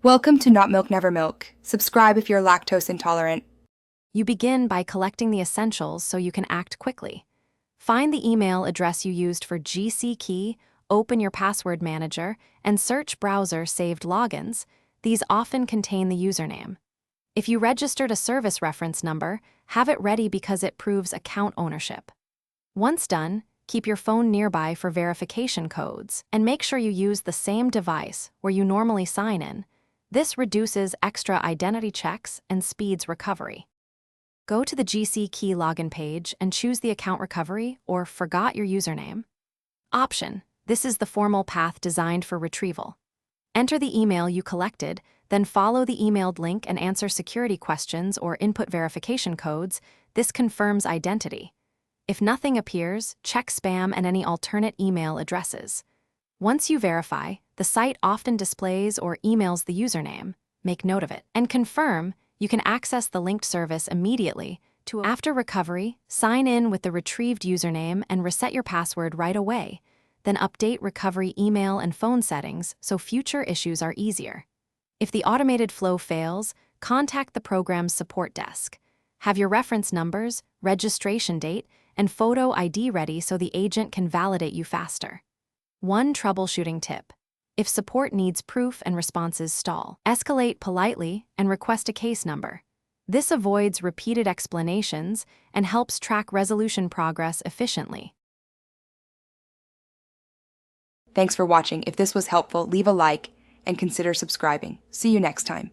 Welcome to Not Milk Never Milk. Subscribe if you're lactose intolerant. You begin by collecting the essentials so you can act quickly. Find the email address you used for Gckey, open your password manager, and search browser saved logins. These often contain the username. If you registered a service reference number, have it ready because it proves account ownership. Once done, keep your phone nearby for verification codes, and make sure you use the same device where you normally sign in. This reduces extra identity checks and speeds recovery. Go to the Gckey login page and choose the account recovery or forgot your username option. This is the formal path designed for retrieval. Enter the email you collected, then follow the emailed link and answer security questions or input verification codes. This confirms identity. If nothing appears, check spam and any alternate email addresses. Once you verify, the site often displays or emails the username. Make note of it. And confirm, you can access the linked service immediately. After recovery, sign in with the retrieved username and reset your password right away. Then update recovery email and phone settings so future issues are easier. If the automated flow fails, contact the program's support desk. Have your reference numbers, registration date, and photo ID ready so the agent can validate you faster. One troubleshooting tip. If support needs proof and responses stall, escalate politely and request a case number. This avoids repeated explanations and helps track resolution progress efficiently. Thanks for watching. If this was helpful, leave a like and consider subscribing. See you next time.